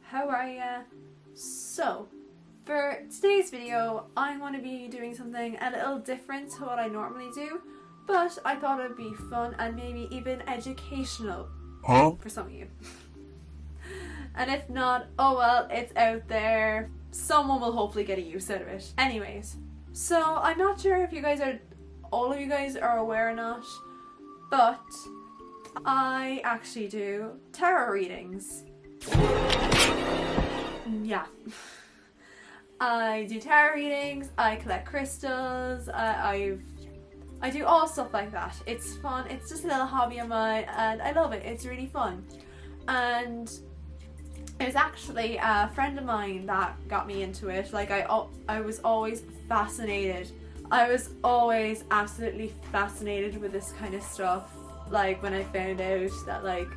how are ya? So, for today's video, I'm going to be doing something a little different to what I normally do, but I thought it'd be fun and maybe even educational for some of you. And if not, oh well, it's out there. Someone will hopefully get a use out of it. Anyways, so I'm not sure if all of you guys are aware or not, but I actually do tarot readings. Yeah. I do tarot readings, I collect crystals, I do all stuff like that. It's fun, it's just a little hobby of mine and I love it, it's really fun. And it was actually a friend of mine that got me into it. Like I was always fascinated. I was always absolutely fascinated with this kind of stuff. Like when I found out that like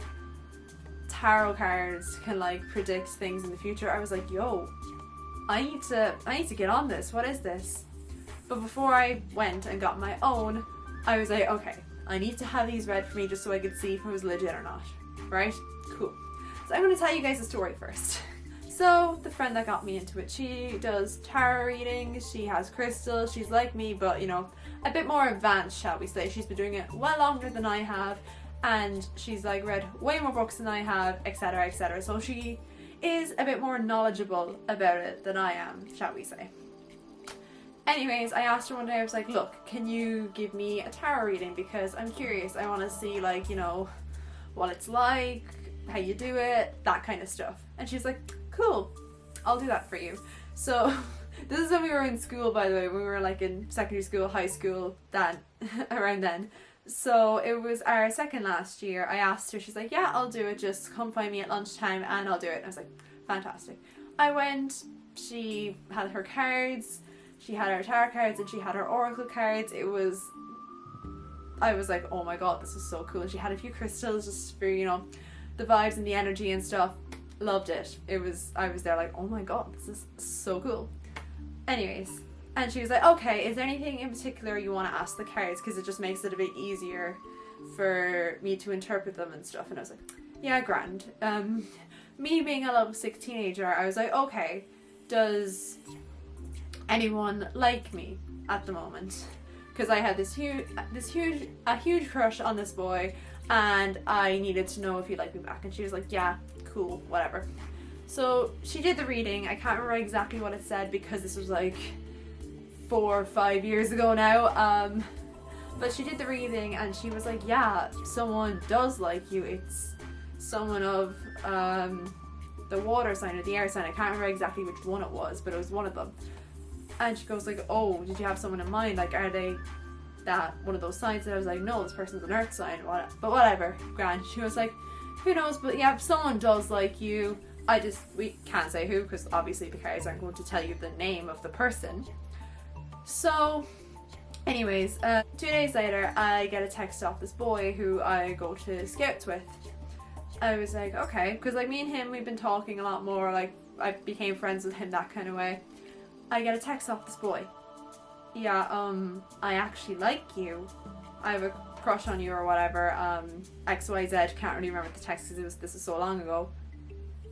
tarot cards can like predict things in the future, I was like, yo, I need to get on this. What is this? But before I went and got my own, I was like, okay, I need to have these read for me just so I could see if it was legit or not. Right? Cool. So I'm going to tell you guys a story first. So the friend that got me into it, she does tarot readings, she has crystals, she's like me, but you know, a bit more advanced, shall we say. She's been doing it well longer than I have, and she's like read way more books than I have, etc, etc. So she is a bit more knowledgeable about it than I am, shall we say. Anyways, I asked her one day, I was like, look, can you give me a tarot reading, because I'm curious, I want to see like, you know, what it's like, how you do it, that kind of stuff. And she's like, cool, I'll do that for you. So this is when we were in school, by the way. We were like in secondary school, high school, around then. So it was our second last year. I asked her, she's like, yeah, I'll do it, just come find me at lunchtime and I'll do it. And I was like, fantastic. I went, she had her cards, she had her tarot cards, and she had her oracle cards. I was like, oh my god, this is so cool. And she had a few crystals just for, you know, the vibes and the energy and stuff. Loved it. I was there like, oh my god, this is so cool. Anyways, and she was like, okay, is there anything in particular you want to ask the cards, because it just makes it a bit easier for me to interpret them and stuff. And I was like, yeah, grand. Me being a level 6 teenager, I was like, okay, does anyone like me at the moment? Because I had a huge crush on this boy, and I needed to know if he liked me back. And she was like, yeah, cool, whatever. So she did the reading. I can't remember exactly what it said because this was like 4 or 5 years ago now. But she did the reading and she was like, yeah, someone does like you. It's someone of the water sign or the air sign. I can't remember exactly which one it was, but it was one of them. And she goes like, oh, did you have someone in mind? Like, are they that one of those signs? And I was like, no, this person's an earth sign. But whatever, grand. She was like, who knows? But yeah, someone does like you. We can't say who, because obviously the cards aren't going to tell you the name of the person. So anyways, 2 days later, I get a text off this boy who I go to Scouts with. I was like, okay, because like me and him, we've been talking a lot more, like I became friends with him that kind of way. I get a text off this boy. Yeah, I actually like you. I have a crush on you or whatever, XYZ, can't really remember the text because this is so long ago.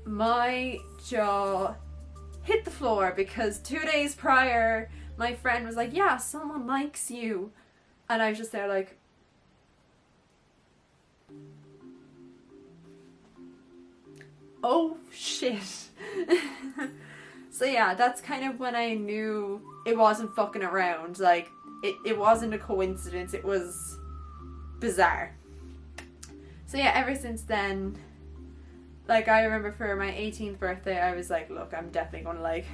My jaw hit the floor because 2 days prior, my friend was like, yeah, someone likes you. And I was just there like, oh shit. So yeah, that's kind of when I knew it wasn't fucking around. Like, it wasn't a coincidence, it was bizarre. So yeah, ever since then, like I remember for my 18th birthday, I was like, look, I'm definitely gonna like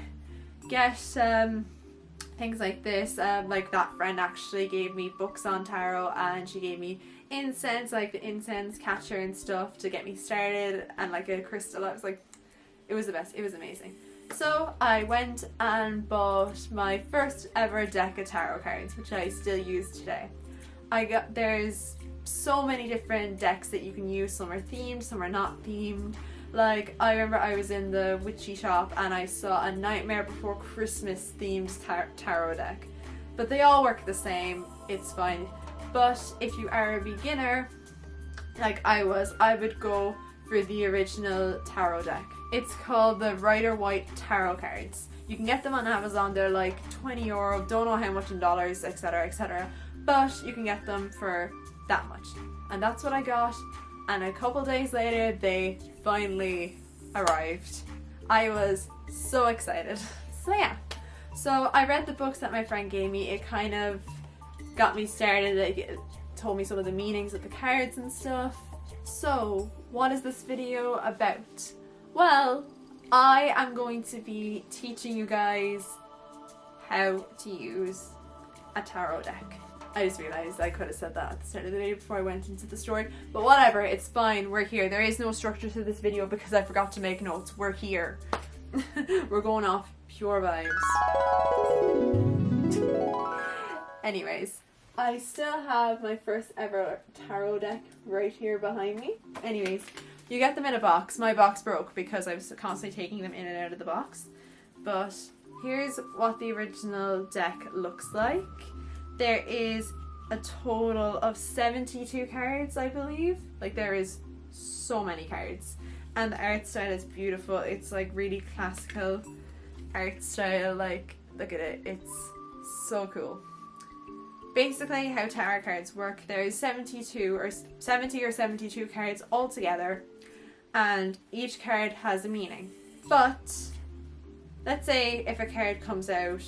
get things like this. Like that friend actually gave me books on tarot, and she gave me incense, like the incense catcher and stuff to get me started, and like a crystal. I was like, it was the best, it was amazing. So I went and bought my first ever deck of tarot cards, which I still use today. There's so many different decks that you can use. Some are themed, some are not themed. Like, I remember I was in the witchy shop and I saw a Nightmare Before Christmas themed tarot deck. But they all work the same, it's fine. But if you are a beginner, like I would go for the original tarot deck. It's called the Rider-Waite Tarot cards. You can get them on Amazon. They're like €20, don't know how much in dollars, etc, etc, but you can get them for that much. And that's what I got, and a couple days later they finally arrived. I was so excited. So yeah, so I read the books that my friend gave me. It kind of got me started. It told me some of the meanings of the cards and stuff. So what is this video about? Well, I am going to be teaching you guys how to use a tarot deck. I just realised I could have said that at the start of the video before I went into the story, but whatever, it's fine, we're here. There is no structure to this video because I forgot to make notes. We're here. We're going off pure vibes. Anyways, I still have my first ever tarot deck right here behind me. Anyways, you get them in a box. My box broke because I was constantly taking them in and out of the box. But here's what the original deck looks like. There is a total of 72 cards, I believe. Like, there is so many cards. And the art style is beautiful. It's like really classical art style. Like, look at it. It's so cool. Basically, how tarot cards work, there's 70 or 72 cards all together, and each card has a meaning. But let's say if a card comes out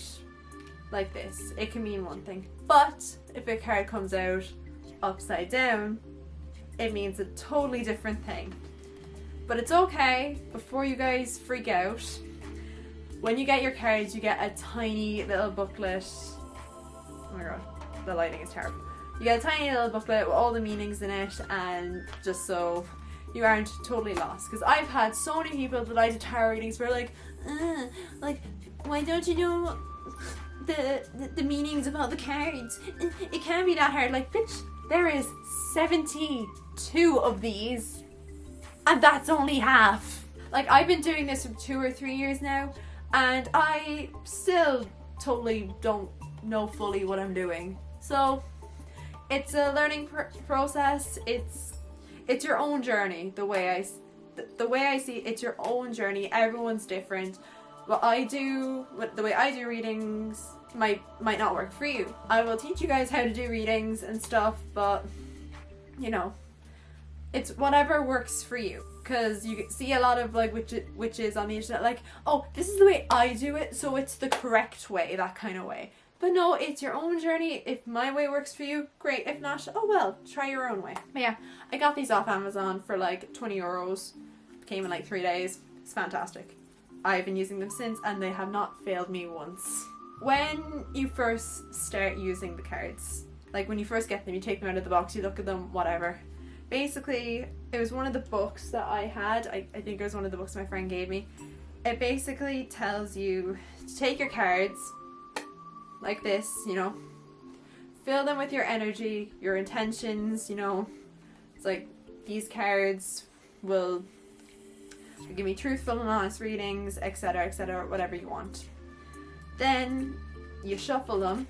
like this, it can mean one thing. But if a card comes out upside down, it means a totally different thing. But it's okay, before you guys freak out, when you get your cards, you get a tiny little booklet. Oh my god, the lighting is terrible. You get a tiny little booklet with all the meanings in it, and just so you aren't totally lost. Because I've had so many people that I did tarot readings where like, why don't you know the meanings of all the cards? It can't be that hard. Like, bitch, there is 72 of these, and that's only half. Like, I've been doing this for 2 or 3 years now, and I still totally don't know fully what I'm doing. So it's a learning process. It's your own journey. The way I see it, it's your own journey. Everyone's different. The way I do readings might not work for you. I will teach you guys how to do readings and stuff, but you know, it's whatever works for you. Because you see a lot of like witches on the internet, like, oh, this is the way I do it, so it's the correct way, that kind of way. But no, it's your own journey. If my way works for you, great. If not, oh well, try your own way. But yeah, I got these off Amazon for like €20. Came in like 3 days. It's fantastic. I've been using them since, and they have not failed me once. When you first start using the cards, like when you first get them, you take them out of the box, you look at them, whatever. Basically, it was one of the books that I had. I think it was one of the books my friend gave me. It basically tells you to take your cards like this, you know, fill them with your energy, your intentions, you know. It's like, these cards will give me truthful and honest readings, etc, etc, whatever you want. Then you shuffle them,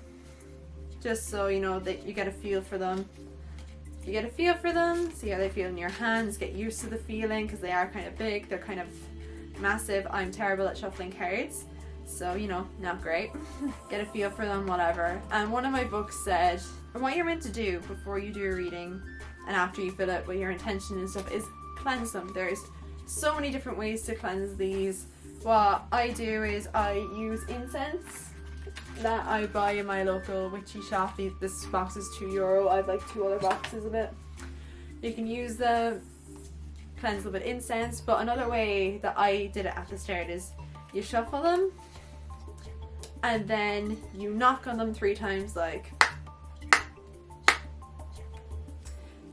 just so you know that you get a feel for them. You get a feel for them, see how they feel in your hands, get used to the feeling, because they are kind of big, they're kind of massive. I'm terrible at shuffling cards, so you know, not great. Get a feel for them, whatever. And one of my books said, what you're meant to do before you do a reading and after you fill it with your intention and stuff is cleanse them. There's so many different ways to cleanse these. What I do is I use incense that I buy in my local witchy shop. This box is €2. I have like 2 other boxes of it. You can use the cleanse them with incense, but another way that I did it at the start is you shuffle them and then you knock on them 3 times, like,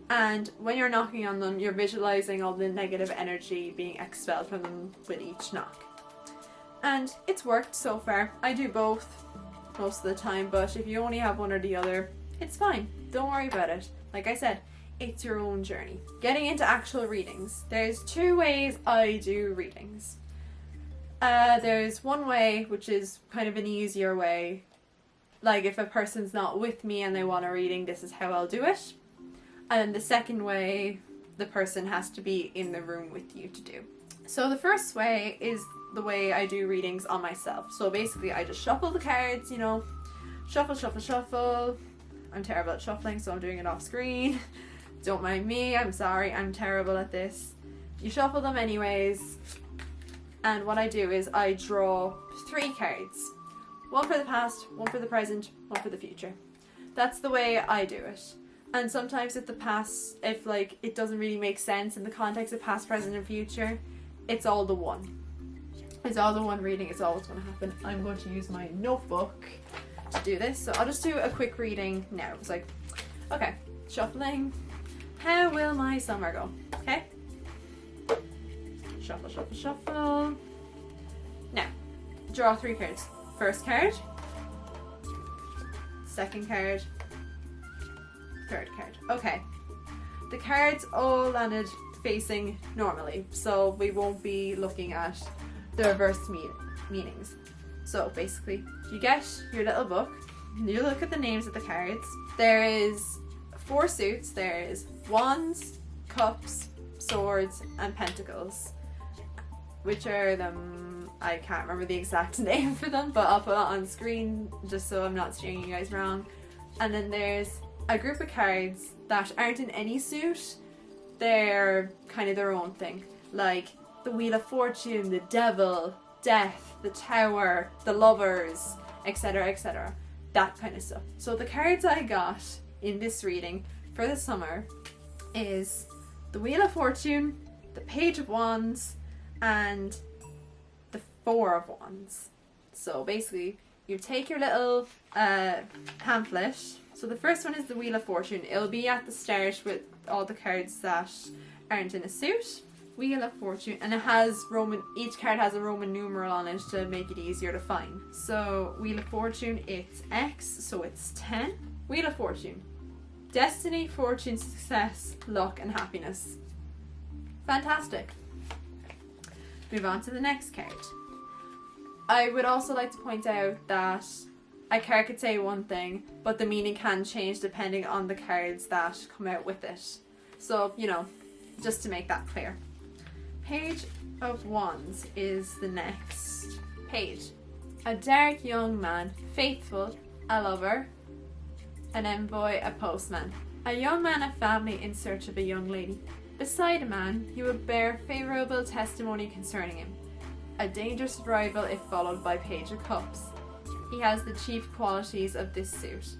and when you're knocking on them, you're visualizing all the negative energy being expelled from them with each knock. And it's worked so far. I do both most of the time, but if you only have one or the other, it's fine. Don't worry about it. Like I said, it's your own journey. Getting into actual readings, there's 2 ways I do readings. There's one way, which is kind of an easier way. Like, if a person's not with me and they want a reading, this is how I'll do it. And then the second way, the person has to be in the room with you to do. So the first way is the way I do readings on myself. So basically I just shuffle the cards, you know, shuffle, shuffle, shuffle. I'm terrible at shuffling, so I'm doing it off screen. Don't mind me, I'm sorry, I'm terrible at this. You shuffle them anyways, and what I do is I draw 3 cards. One for the past, one for the present, one for the future. That's the way I do it. And sometimes if like it doesn't really make sense in the context of past, present and future, it's all the one. It's all the one reading, it's always going to happen. I'm going to use my notebook to do this, so I'll just do a quick reading now. It's like, okay, shuffling. How will my summer go? Okay. Shuffle, shuffle, shuffle. Now, draw 3 cards. First card, second card, third card. Okay. The cards all landed facing normally, so we won't be looking at the reverse meanings. So basically, you get your little book, you look at the names of the cards. There is 4 suits. There is wands, cups, swords, and pentacles, which are them. I can't remember the exact name for them, but I'll put it on screen just so I'm not steering you guys wrong. And then there's a group of cards that aren't in any suit. They're kind of their own thing, like the Wheel of Fortune, the Devil, Death, the Tower, the Lovers, etc., etc. That kind of stuff. So the cards I got in this reading for the summer is the Wheel of Fortune, the Page of Wands, and the 4 of Wands. So basically, you take your little pamphlet. So the first one is the Wheel of Fortune. It'll be at the start with all the cards that aren't in a suit. Wheel of Fortune, and it has each card has a Roman numeral on it to make it easier to find. So Wheel of Fortune, it's X, so it's 10. Wheel of Fortune, destiny, fortune, success, luck, and happiness. Fantastic. Move on to the next card. I would also like to point out that a card could say one thing, but the meaning can change depending on the cards that come out with it. So, you know, just to make that clear. Page of Wands is the next page. A dark young man, faithful, a lover, an envoy, a postman. A young man of family in search of a young lady. Beside a man, you will bear favourable testimony concerning him. A dangerous rival if followed by Page of Cups. He has the chief qualities of this suit.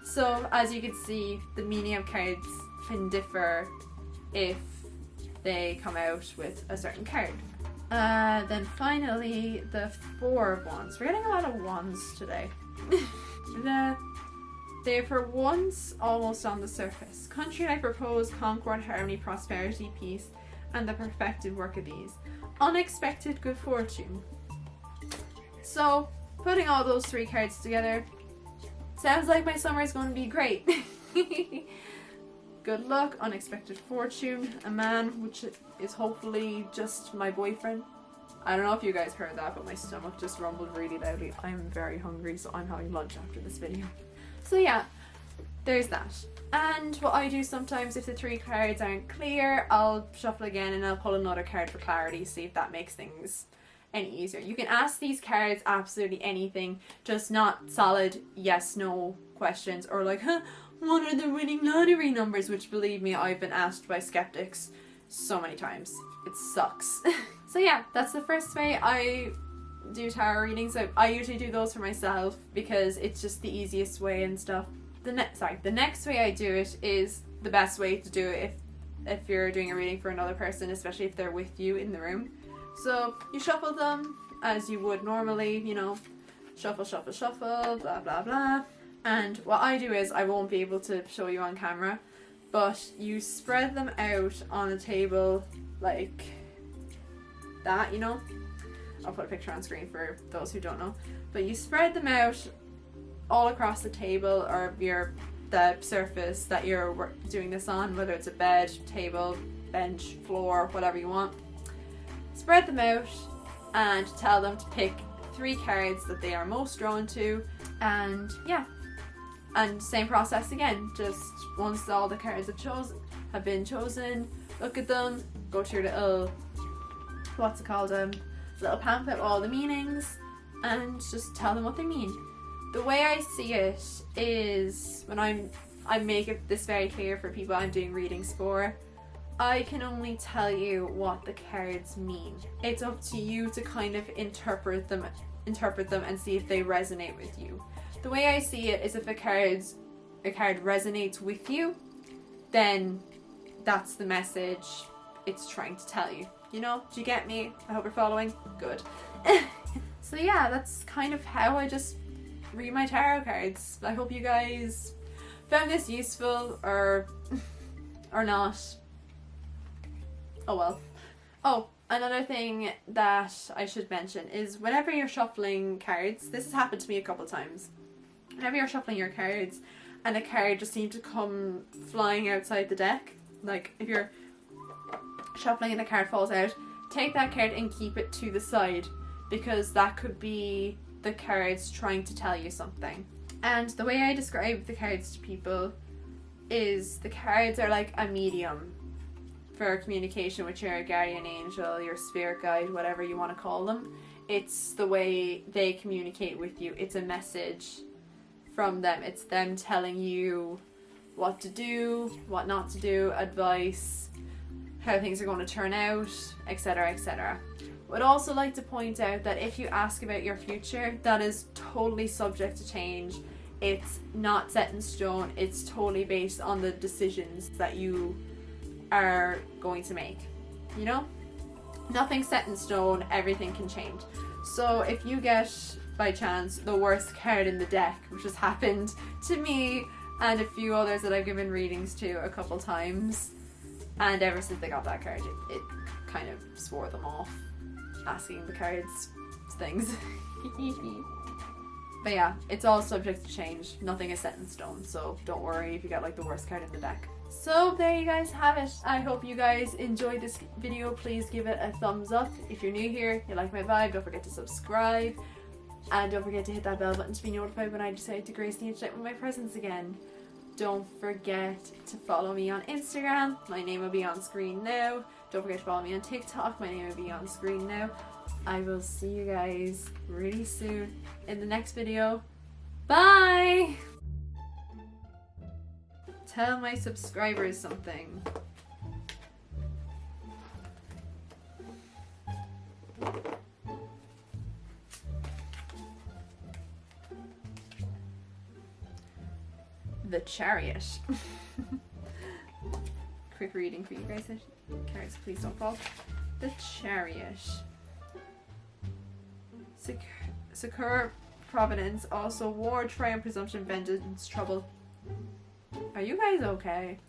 So, as you can see, the meaning of cards can differ if they come out with a certain card. Then finally, the 4 of Wands. We're getting a lot of wands today. They're for once almost on the surface. Country I propose, concord, harmony, prosperity, peace, and the perfected work of these. Unexpected good fortune. So, putting all those 3 cards together, sounds like my summer is going to be great. Good luck, unexpected fortune, a man, which is hopefully just my boyfriend. I don't know if you guys heard that, but my stomach just rumbled really loudly. I'm very hungry, so I'm having lunch after this video. So yeah, there's that. And what I do sometimes, if the 3 cards aren't clear, I'll shuffle again and I'll pull another card for clarity, see if that makes things any easier. You can ask these cards absolutely anything, just not solid yes/no questions, or like, what are the winning lottery numbers? Which, believe me, I've been asked by skeptics so many times. It sucks. So yeah, that's the first way I do tarot readings. I usually do those for myself because it's just the easiest way and stuff. The next way I do it is the best way to do it if you're doing a reading for another person, especially if they're with you in the room. So you shuffle them as you would normally, you know, shuffle, shuffle, shuffle, blah, blah, blah. And what I do is, I won't be able to show you on camera, but you spread them out on a table like that, you know. I'll put a picture on screen for those who don't know. But you spread them out all across the table or the surface that you're doing this on, whether it's a bed, table, bench, floor, whatever you want. Spread them out and tell them to pick 3 cards that they are most drawn to, and yeah. And same process again, just once all the cards have been chosen, look at them, go to your little what's it called, a little pamphlet with all the meanings, and just tell them what they mean. The way I see it is, when I make it this very clear for people I'm doing readings for, I can only tell you what the cards mean. It's up to you to kind of interpret them and see if they resonate with you. The way I see it is, if a card resonates with you, then that's the message it's trying to tell you. You know? Do you get me? I hope you're following. Good. So yeah, that's kind of how I just read my tarot cards. I hope you guys found this useful, or not. Oh well. Oh, another thing that I should mention is, whenever you're shuffling cards, this has happened to me a couple times. Whenever you're shuffling your cards and a card just seems to come flying outside the deck, like if you're shuffling and a card falls out, take that card and keep it to the side, because that could be the cards trying to tell you something. And the way I describe the cards to people is, the cards are like a medium for communication with your guardian angel, your spirit guide, whatever you want to call them. It's the way they communicate with you. It's a message from them. It's them telling you what to do, what not to do, advice, how things are going to turn out, etc., etc. Would also like to point out that if you ask about your future, that is totally subject to change. It's not set in stone. It's totally based on the decisions that you are going to make. You know? Nothing's set in stone. Everything can change. So if you get, by chance, the worst card in the deck, which has happened to me and a few others that I've given readings to a couple times, and ever since they got that card, it kind of swore them off asking the cards things. But yeah, it's all subject to change. Nothing is set in stone, so don't worry if you get like the worst card in the deck. So there you guys have it. I hope you guys enjoyed this video. Please give it a thumbs up. If you're new here, you like my vibe, don't forget to subscribe. And don't forget to hit that bell button to be notified when I decide to grace the internet with my presence again. Don't forget to follow me on Instagram. My name will be on screen now. Don't forget to follow me on TikTok. My name will be on screen now. I will see you guys really soon in the next video. Bye! Tell my subscribers something. The Chariot. Quick reading for you guys. Cards, please don't fall. The Chariot. Secure providence, also war, triumph, presumption, vengeance, trouble. Are you guys okay?